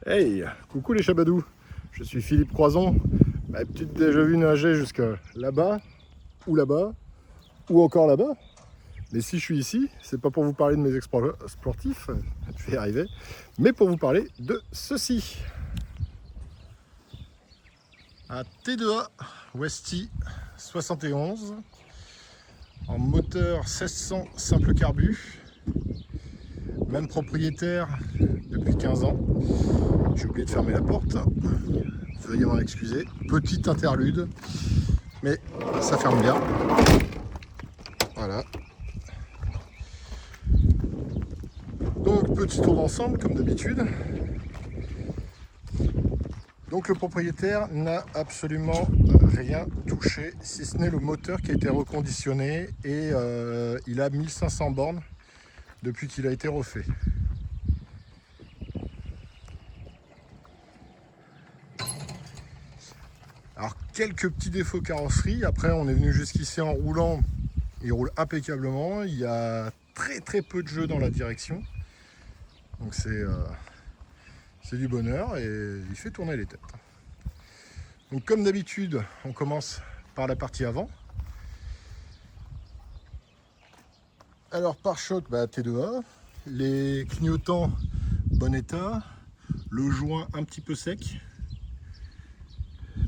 Hey, coucou les chabadous, je suis Philippe Croison. Bah, peut-être déjà vu nager jusqu'à là-bas, ou encore là-bas. Mais si je suis ici, c'est pas pour vous parler de mes exploits sportifs, je vais y arriver, mais pour vous parler de ceci. Un T2A Westy 71 en moteur 1600 simple carbu, même propriétaire depuis 15 ans. J'ai oublié de fermer la porte, veuillez m'en excuser. Petite interlude, mais ça ferme bien. Voilà. Donc petit tour d'ensemble comme d'habitude. Donc le propriétaire n'a absolument rien touché, si ce n'est le moteur qui a été reconditionné et il a 1500 bornes depuis qu'il a été refait. Alors quelques petits défauts carrosserie, après on est venu jusqu'ici en roulant, il roule impeccablement, il y a très peu de jeu dans la direction, donc c'est du bonheur et il fait tourner les têtes. Donc comme d'habitude, on commence par la partie avant. Alors pare-choc, T2A, les clignotants bon état, le joint un petit peu sec,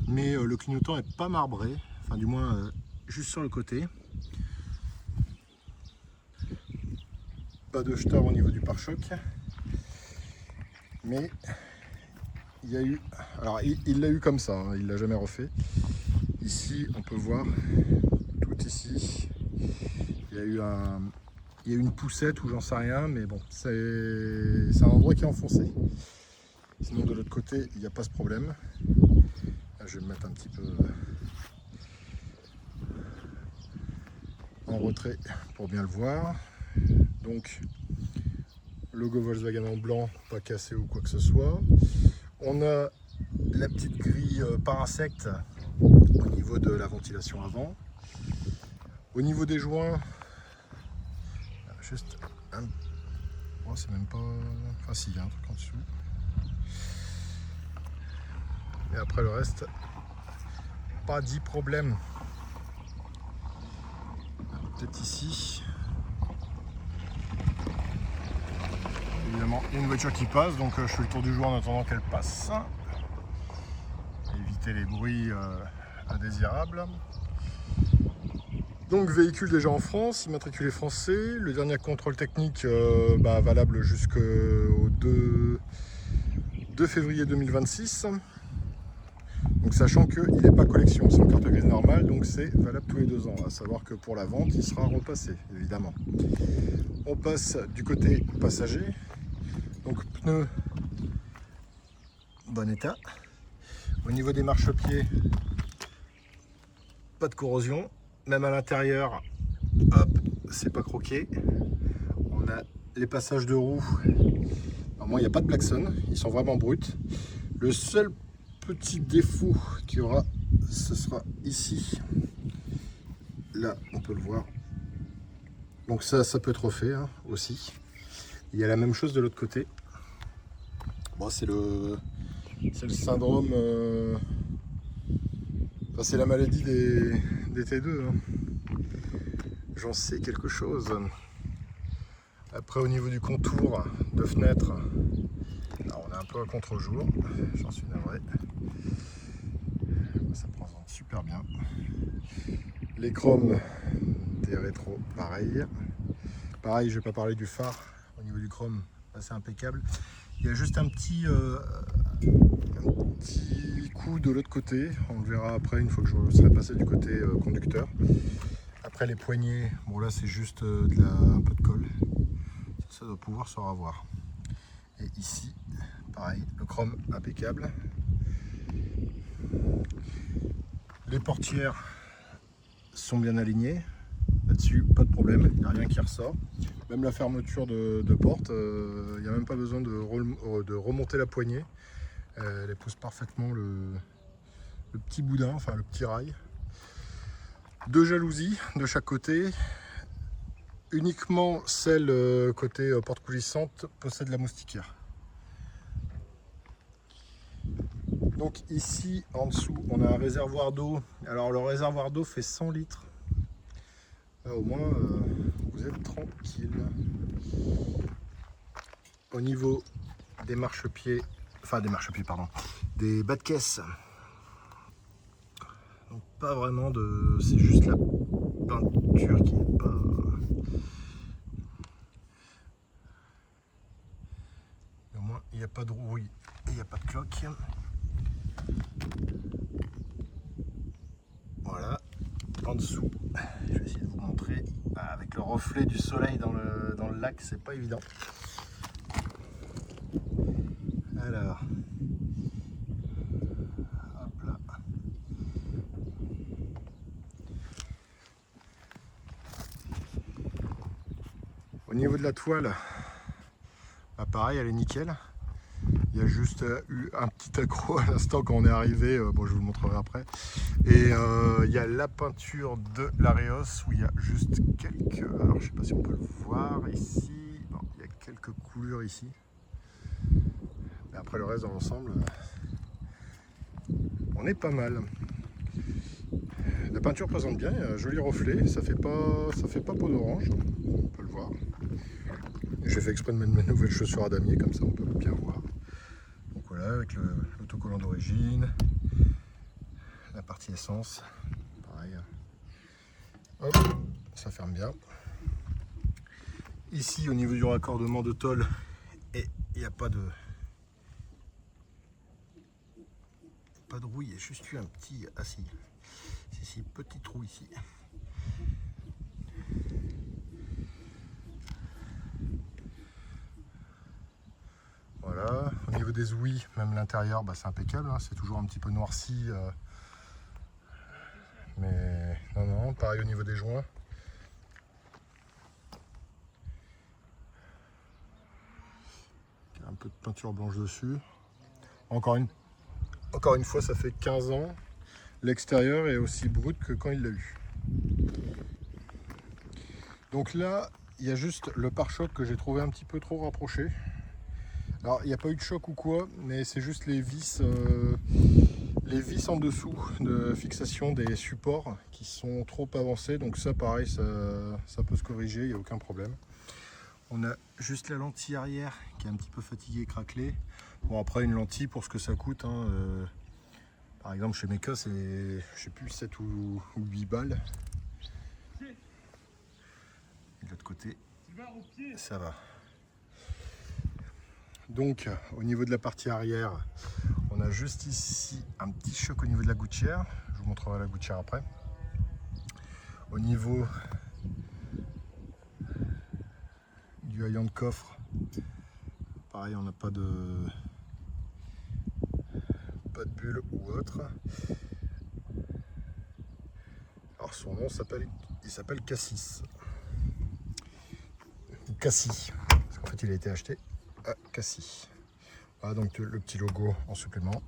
mais le clignotant est pas marbré, enfin du moins juste sur le côté. Pas de jeteur au niveau du pare-choc, mais il y a eu, alors il l'a eu comme ça, hein, il l'a jamais refait. Ici on peut voir tout ici, il y a eu une poussette ou j'en sais rien, mais bon, c'est un endroit qui est enfoncé. Sinon de l'autre côté il n'y a pas ce problème. Là, je vais me mettre un petit peu en retrait pour bien le voir. Donc logo Volkswagen en blanc, pas cassé ou quoi que ce soit. On a la petite grille par insecte au niveau de la ventilation avant. Au niveau des joints, juste un... Oh, c'est même pas... Enfin si, il y a un truc en dessous. Et après le reste, pas 10 problèmes. Peut-être ici. Évidemment, il y a une voiture qui passe, donc je fais le tour du jour en attendant qu'elle passe. Éviter les bruits indésirables. Donc véhicule déjà en France, immatriculé français. Le dernier contrôle technique valable jusqu'au 2 février 2026. Donc sachant qu'il n'est pas collection, c'est une carte grise normale, donc c'est valable tous les 2 ans. À savoir que pour la vente, il sera repassé, évidemment. On passe du côté passager. Donc pneus, bon état. Au niveau des marchepieds, pas de corrosion. Même à l'intérieur, hop, c'est pas croqué. On a les passages de roues. Normalement, il n'y a pas de klaxon, ils sont vraiment bruts. Le seul petit défaut qu'il y aura, ce sera ici. Là, on peut le voir. Donc ça peut être refait hein, aussi. Il y a la même chose de l'autre côté. Bon, c'est le syndrome... Enfin, c'est la maladie des T2. Hein. J'en sais quelque chose. Après, au niveau du contour de fenêtre, alors, on est un peu à contre-jour. J'en suis navré. Ça présente super bien. Les chromes des rétros, pareil. Pareil, je vais pas parler du phare. Au niveau du chrome, c'est impeccable. Il y a juste un petit coup de l'autre côté. On le verra après une fois que je serai passé du côté conducteur. Après les poignées, bon là c'est juste un peu de colle. Ça doit pouvoir se revoir. Et ici, pareil, le chrome impeccable. Les portières sont bien alignées. Là-dessus, pas de problème, il n'y a rien qui ressort. Même la fermeture de porte, il n'y a même pas besoin de remonter la poignée. Elle épouse parfaitement le petit boudin, enfin le petit rail. 2 jalousies de chaque côté. Uniquement celle côté porte coulissante possède la moustiquaire. Donc ici en dessous on a un réservoir d'eau. Alors le réservoir d'eau fait 100 litres. Là, au moins vous êtes tranquille. Au niveau des marchepieds, pardon, des bas de caisse. Donc pas vraiment de. C'est juste la peinture qui est pas. Au moins il n'y a pas de rouille et il n'y a pas de cloque. Voilà. En dessous, je vais essayer de vous montrer. Avec le reflet du soleil dans le lac, c'est pas évident. Alors. Hop là. Au niveau de la toile, bah pareil, elle est nickel. Il y a juste eu un petit accroc à l'instant quand on est arrivé, bon je vous le montrerai après. Et il y a la peinture de l'Areos où il y a juste quelques, alors je sais pas si on peut le voir ici, bon, il y a quelques coulures ici. Mais après le reste dans l'ensemble, on est pas mal. La peinture présente bien, il y a un joli reflet, ça fait pas peau d'orange, on peut le voir. J'ai fait exprès de mettre mes nouvelles chaussures à damier, comme ça on peut bien voir. Donc voilà, avec l'autocollant d'origine, la partie essence, pareil. Hop, ça ferme bien. Ici, au niveau du raccordement de tôle, il n'y a pas de rouille, il y a juste eu un petit, petit trou ici. Voilà, au niveau des ouïes, même l'intérieur, bah, c'est impeccable, hein. C'est toujours un petit peu noirci. Mais non, pareil au niveau des joints. Il y a un peu de peinture blanche dessus. Encore une fois, ça fait 15 ans. L'extérieur est aussi brut que quand il l'a eu. Donc là, il y a juste le pare-choc que j'ai trouvé un petit peu trop rapproché. Alors, il n'y a pas eu de choc ou quoi, mais c'est juste les vis en dessous de fixation des supports qui sont trop avancés. Donc ça, pareil, ça peut se corriger, il n'y a aucun problème. On a juste la lentille arrière qui est un petit peu fatiguée et craquelée. Bon, après, une lentille pour ce que ça coûte, hein, par exemple, chez Meka, c'est, je sais plus, 7 ou 8 balles. Et de l'autre côté, ça va. Donc, au niveau de la partie arrière, on a juste ici un petit choc au niveau de la gouttière. Je vous montrerai la gouttière après. Au niveau du haillant de coffre, pareil, on n'a pas de bulle ou autre. Alors son nom il s'appelle Cassis. Cassis, parce qu'en fait il a été acheté à Cassis. Voilà donc le petit logo en supplément.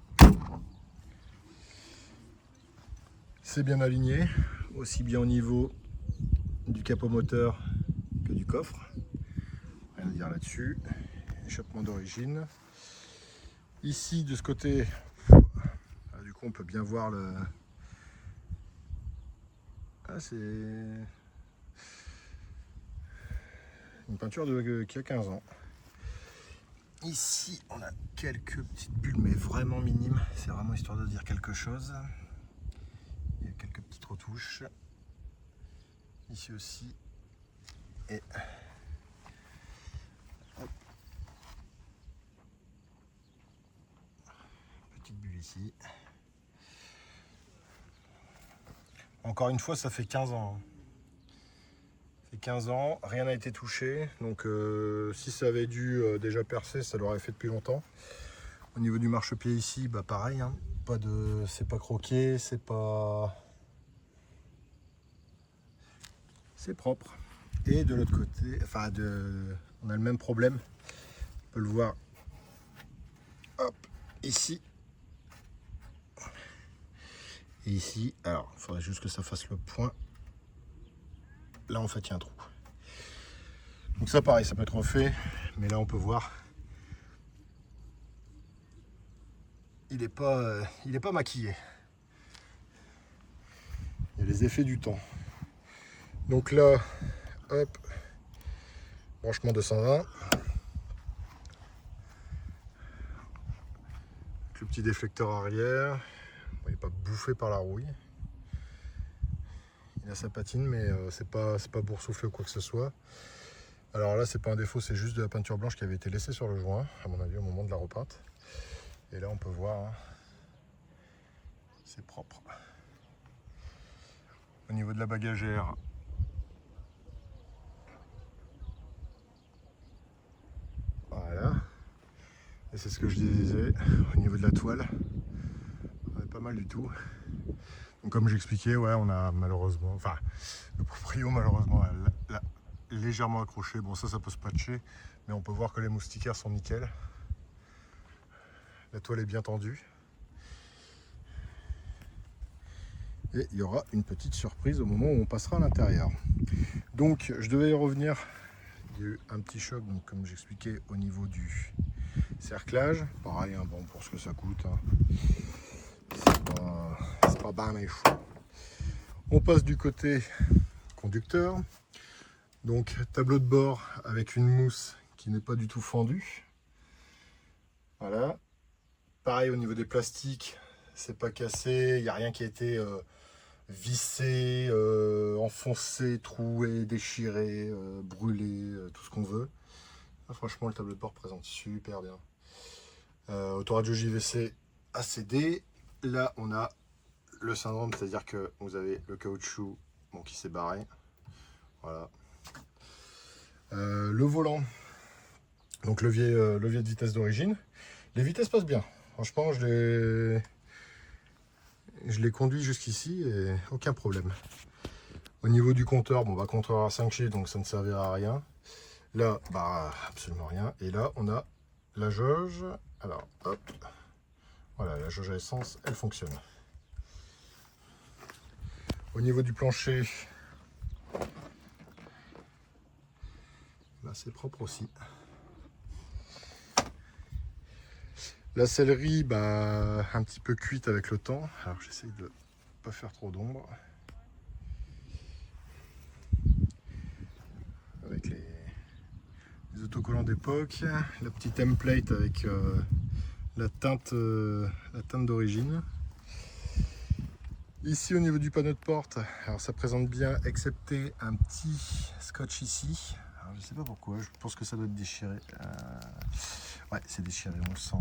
C'est bien aligné, aussi bien au niveau du capot moteur que du coffre. Rien à dire là-dessus. Échappement d'origine. Ici de ce côté, du coup on peut bien voir le. Ah, c'est une peinture qui a 15 ans. Ici, on a quelques petites bulles, mais vraiment minimes. C'est vraiment histoire de dire quelque chose. Il y a quelques petites retouches. Ici aussi. Et hop. Petite bulle ici. Encore une fois, ça fait 15 ans. Ça fait 15 ans, rien n'a été touché. Donc si ça avait dû déjà percer, ça l'aurait fait depuis longtemps. Au niveau du marchepied ici, bah pareil, hein. C'est pas croqué, c'est pas. C'est propre. Et de l'autre côté, on a le même problème. On peut le voir. Hop, ici. Et ici, alors il faudrait juste que ça fasse le point. Là en fait il y a un trou. Donc ça pareil, ça peut être refait, mais là on peut voir. il n'est pas maquillé. Il y a les effets du temps. Donc là, hop, branchement 220. Le petit déflecteur arrière. Bon, il n'est pas bouffé par la rouille. Il a sa patine, mais c'est pas boursouflé ou quoi que ce soit. Alors là, c'est pas un défaut, c'est juste de la peinture blanche qui avait été laissée sur le joint, à mon avis, au moment de la repeinte. Et là, on peut voir, hein, c'est propre. Au niveau de la bagagère, voilà. Et c'est ce que je disais, au niveau de la toile, on est pas mal du tout. Donc comme j'expliquais, ouais, on a malheureusement, enfin, le proprio malheureusement l'a légèrement accroché. Bon, ça peut se patcher, mais on peut voir que les moustiquaires sont nickel. La toile est bien tendue. Et il y aura une petite surprise au moment où on passera à l'intérieur. Donc je devais y revenir. Il y a eu un petit choc, donc comme j'expliquais, au niveau du cerclage. Pareil, hein, bon, pour ce que ça coûte, hein, c'est pas bien méchant. On passe du côté conducteur. Donc tableau de bord avec une mousse qui n'est pas du tout fendue. Voilà. Pareil au niveau des plastiques, c'est pas cassé, il n'y a rien qui a été vissé, enfoncé, troué, déchiré, brûlé, tout ce qu'on veut. Là, franchement, le tableau de bord présente super bien. Autoradio JVC ACD. Là, on a le syndrome, c'est-à-dire que vous avez le caoutchouc bon, qui s'est barré. Voilà. Le volant, donc levier de vitesse d'origine. Les vitesses passent bien. Franchement, je l'ai conduit jusqu'ici et aucun problème. Au niveau du compteur, bon, bah, compteur à 5G, donc ça ne servira à rien. Là, bah, absolument rien. Et là, on a la jauge. Alors, hop. Voilà, la jauge à essence, elle fonctionne. Au niveau du plancher, là, c'est propre aussi. La sellerie, bah, un petit peu cuite avec le temps. Alors j'essaye de ne pas faire trop d'ombre. Avec les autocollants d'époque. La petite template avec la teinte d'origine. Ici au niveau du panneau de porte, alors ça présente bien, excepté un petit scotch ici. Alors, je ne sais pas pourquoi, je pense que ça doit être déchiré. Ouais, c'est déchiré, on le sent.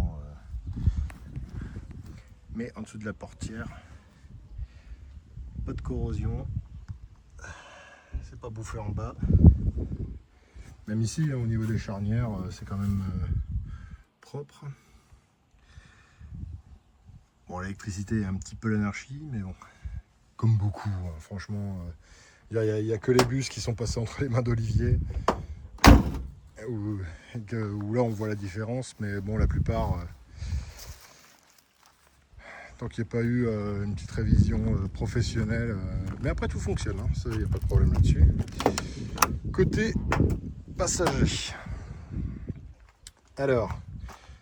Mais en dessous de la portière, pas de corrosion, c'est pas bouffé en bas. Même ici, au niveau des charnières, c'est quand même propre. Bon, l'électricité est un petit peu l'anarchie, mais bon, comme beaucoup, hein, franchement, il n'y a que les bus qui sont passés entre les mains d'Olivier, où là on voit la différence, mais bon, la plupart... tant qu'il n'y a pas eu une petite révision professionnelle. Mais après tout fonctionne, hein, ça il n'y a pas de problème là-dessus. Côté passager. Alors,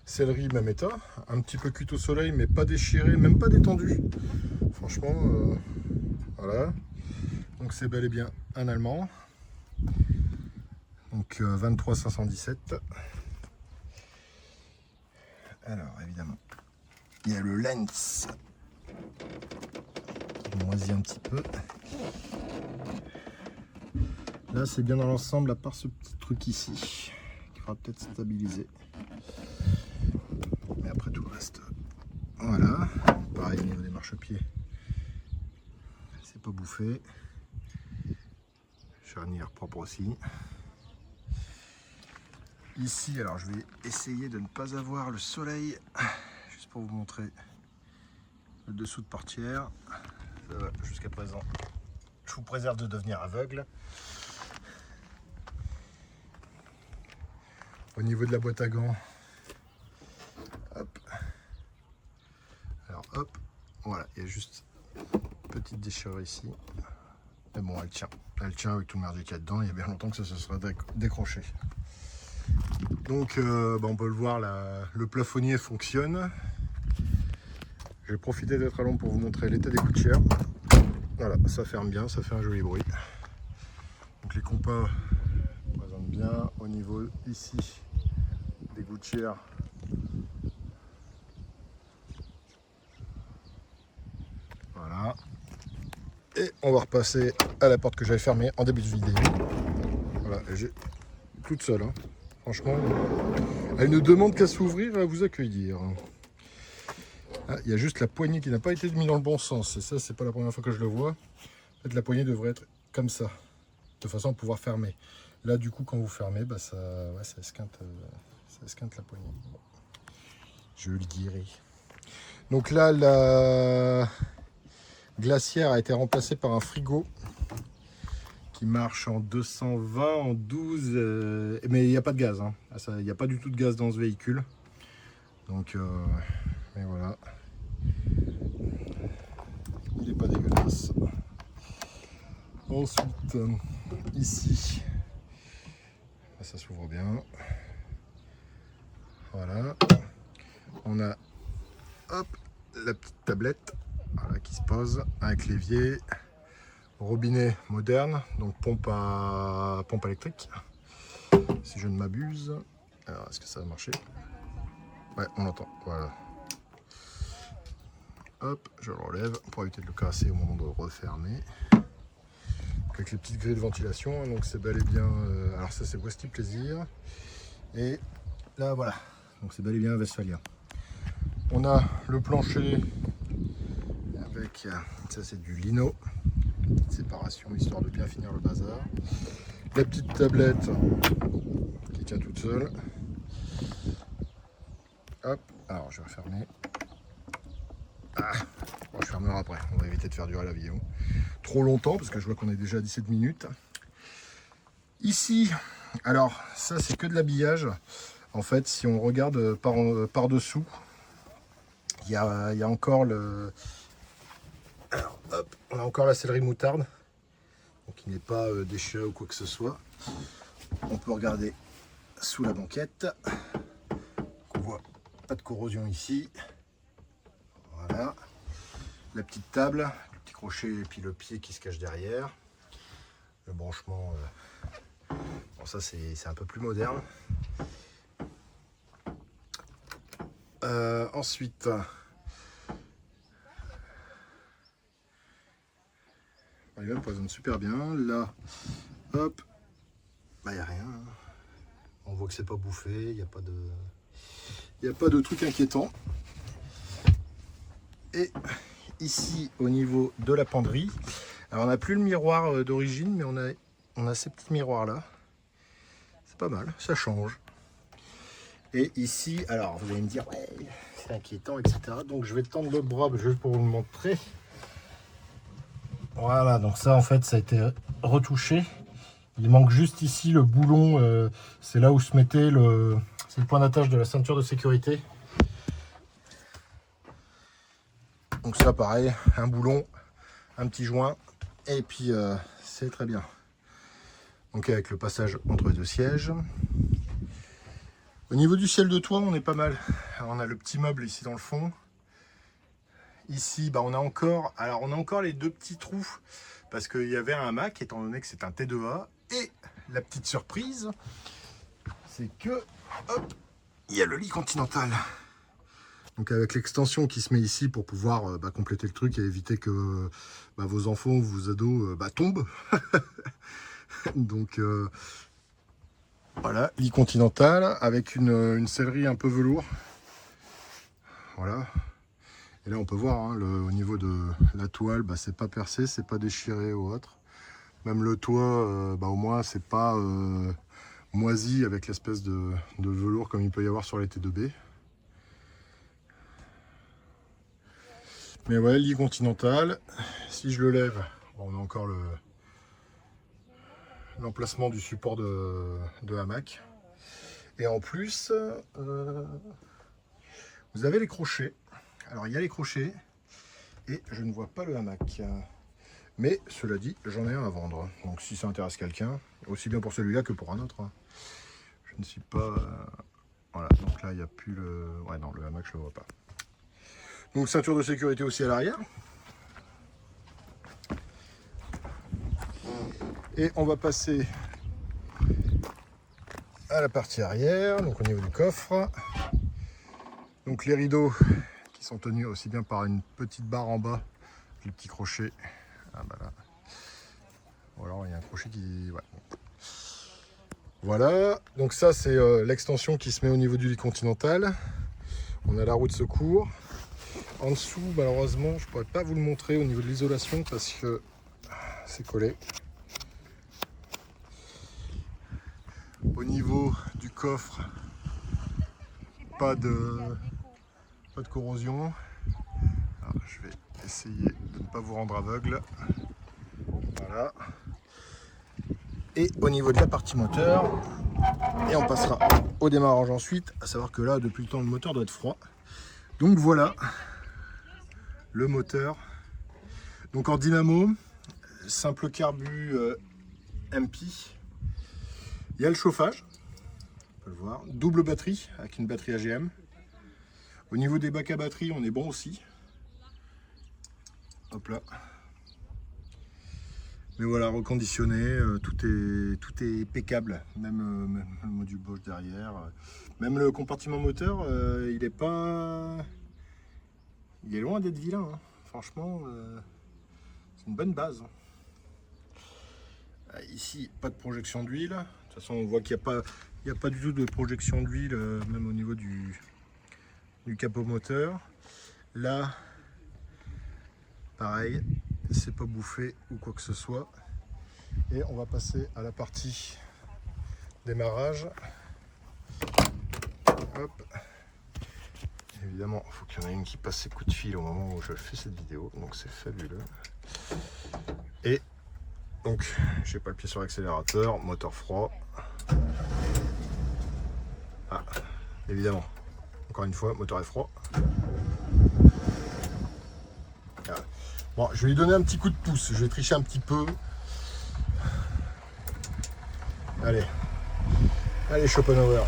sellerie même état, un petit peu cuite au soleil mais pas déchiré, même pas détendu. Franchement, voilà. Donc c'est bel et bien un allemand. Donc 23 517. Alors évidemment. Il y a le lens qui moisit un petit peu. Là, c'est bien dans l'ensemble, à part ce petit truc ici, qui va peut-être stabiliser. Mais après tout le reste, voilà. Pareil au niveau des marchepieds, c'est pas bouffé. Charnière propre aussi. Ici, alors je vais essayer de ne pas avoir le soleil. Pour vous montrer le dessous de portière. Jusqu'à présent, je vous préserve de devenir aveugle. Au niveau de la boîte à gants, hop. Alors hop, voilà, il y a juste une petite déchirure ici. Mais bon, elle tient avec tout le merdier qu'il y a dedans. Il y a bien longtemps que ça se sera décroché. Donc on peut le voir, le plafonnier fonctionne. J'ai profité d'être à l'ombre pour vous montrer l'état des gouttières. Voilà, ça ferme bien, ça fait un joli bruit. Donc les compas présentent bien au niveau ici des gouttières. Voilà. Et on va repasser à la porte que j'avais fermée en début de vidéo. Voilà, j'ai toute seule. Hein. Franchement, elle ne demande qu'à s'ouvrir et à vous accueillir. Ah, il y a juste la poignée qui n'a pas été mise dans le bon sens. Et ça, c'est pas la première fois que je le vois. En fait, la poignée devrait être comme ça, de façon à pouvoir fermer. Là, du coup, quand vous fermez, bah, ça esquinte la poignée. Bon. Je le dirai. Donc là, la glacière a été remplacée par un frigo qui marche en 220, en 12, mais il n'y a pas de gaz. Hein. Il n'y a pas du tout de gaz dans ce véhicule. Donc, mais voilà. Il n'est pas dégueulasse. Ensuite, ici, ça s'ouvre bien. Voilà. On a hop, la petite tablette voilà, qui se pose avec l'évier. Robinet moderne, donc pompe électrique, si je ne m'abuse. Alors, est-ce que ça va marcher? Ouais, on l'entend, voilà. Hop, je le relève pour éviter de le casser au moment de refermer. Avec les petites grilles de ventilation, donc c'est bel et bien... alors ça c'est Westy Plaisir. Et là voilà, donc c'est bel et bien Westphalia. On a le plancher avec, ça c'est du lino. Séparation histoire de bien finir le bazar. La petite tablette qui tient toute seule. Hop, alors je vais refermer. Ah, bon, je fermerai après, on va éviter de faire durer la vidéo trop longtemps parce que je vois qu'on est déjà à 17 minutes. Ici, alors ça c'est que de l'habillage. En fait, si on regarde par dessous, il y a encore le... Alors, hop, on a encore la céleri moutarde. Donc il n'est pas déchiré ou quoi que ce soit. On peut regarder sous la banquette. On voit pas de corrosion ici. Voilà. La petite table, le petit crochet et puis le pied qui se cache derrière. Le branchement, bon ça c'est un peu plus moderne. Ensuite, il poisonne super bien. Là, hop, bah il n'y a rien. On voit que c'est pas bouffé, il n'y a pas de truc inquiétant. Et ici, au niveau de la penderie, alors on n'a plus le miroir d'origine, mais on a ces petits miroirs là. C'est pas mal, ça change. Et ici, alors vous allez me dire, ouais, c'est inquiétant, etc. Donc je vais tendre le bras juste pour vous le montrer. Voilà, donc ça en fait, ça a été retouché. Il manque juste ici le boulon, c'est là où se mettait c'est le point d'attache de la ceinture de sécurité. Donc ça pareil, un boulon, un petit joint, et puis c'est très bien. Donc avec le passage entre les deux sièges. Au niveau du ciel de toit, on est pas mal. Alors, on a le petit meuble ici dans le fond. Ici, bah, on a encore les deux petits trous, parce qu'il y avait un hamac, étant donné que c'est un T2A. Et la petite surprise, c'est que, hop, il y a le lit continental. Donc avec l'extension qui se met ici pour pouvoir compléter le truc et éviter que vos enfants ou vos ados tombent. Donc voilà, lit continental avec une sellerie un peu velours. Voilà. Et là on peut voir hein, au niveau de la toile, c'est pas percé, c'est pas déchiré ou autre. Même le toit, au moins c'est pas moisi avec l'espèce de velours comme il peut y avoir sur les T2B. Mais ouais, lit continental. Si je le lève, on a encore l'emplacement du support de hamac. Et en plus, vous avez les crochets. Alors il y a les crochets et je ne vois pas le hamac. Mais cela dit, j'en ai un à vendre. Donc si ça intéresse quelqu'un, aussi bien pour celui-là que pour un autre. Je ne suis pas... Voilà, donc là il n'y a plus le... Ouais non, le hamac je ne le vois pas. Donc ceinture de sécurité aussi à l'arrière. Et on va passer à la partie arrière, donc au niveau du coffre. Donc les rideaux qui sont tenus aussi bien par une petite barre en bas, les petits crochets. Ah bah là. Ou alors il y a un crochet qui... Ouais. Voilà, donc ça c'est l'extension qui se met au niveau du lit continental. On a la roue de secours. En dessous, malheureusement, je ne pourrais pas vous le montrer au niveau de l'isolation parce que c'est collé. Au niveau du coffre, pas de corrosion. Alors, je vais essayer de ne pas vous rendre aveugle. Voilà. Et au niveau de la partie moteur, et on passera au démarrage ensuite, à savoir que là, depuis le temps, le moteur doit être froid. Donc voilà, le moteur. Donc en dynamo, simple carbu MP. Il y a le chauffage, on peut le voir. Double batterie, avec une batterie AGM. Au niveau des bacs à batterie, on est bon aussi. Hop là. Mais voilà, reconditionné, tout est impeccable, même le module Bosch derrière, même le compartiment moteur, il est loin d'être vilain, hein. Franchement, c'est une bonne base. Ici, pas de projection d'huile, de toute façon on voit qu'il n'y a pas du tout de projection d'huile, même au niveau du capot moteur. Là, pareil. C'est pas bouffé ou quoi que ce soit. Et on va passer à la partie démarrage. Hop. Évidemment, il faut qu'il y en ait une qui passe ses coups de fil au moment où je fais cette vidéo, donc c'est fabuleux. Et donc, j'ai pas le pied sur l'accélérateur, moteur froid. Ah, évidemment, encore une fois, moteur est froid. Ah. Bon, je vais lui donner un petit coup de pouce, je vais tricher un petit peu. Allez, allez Schopenhauer.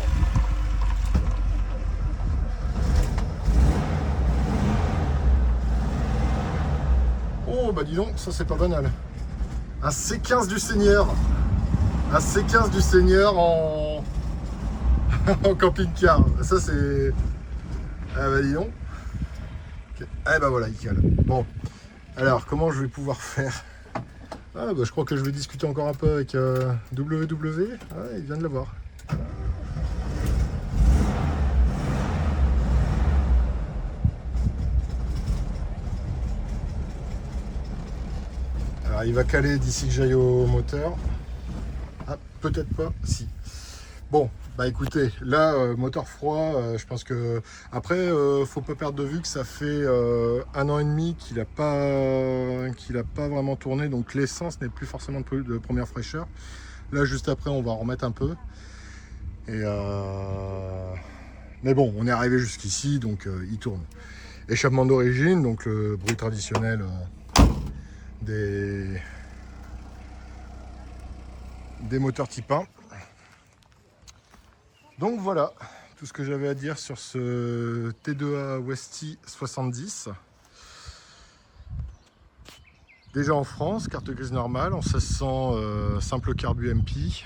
Oh bah dis donc, ça c'est pas banal. Un C15 du Seigneur. Un C15 du Seigneur en, en camping-car. Ça c'est... Ah bah dis donc. Okay. Ah bah voilà, il cale. Bon. Alors, comment je vais pouvoir faire? Ah bah je crois que je vais discuter encore un peu avec WW. Ah, il vient de l'avoir. Alors il va caler d'ici que j'aille au moteur. Ah, peut-être pas, si. Bon, bah écoutez, là, moteur froid, je pense que... Après, faut pas perdre de vue que ça fait 1 an et demi qu'il a pas vraiment tourné, donc l'essence n'est plus forcément de première fraîcheur. Là, juste après, on va en remettre un peu. Et mais bon, on est arrivé jusqu'ici, donc il tourne. Échappement d'origine, donc le bruit traditionnel des moteurs type 1. Donc voilà, tout ce que j'avais à dire sur ce T2A Westy 70. Déjà en France, carte grise normale, en 1600 simple carbu MP.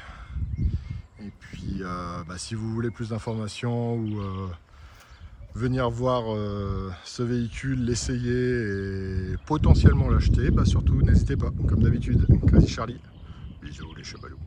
Et puis bah, si vous voulez plus d'informations ou venir voir ce véhicule, l'essayer et potentiellement l'acheter, bah, surtout n'hésitez pas, comme d'habitude. Crazy Charlie, bisous les chevalous.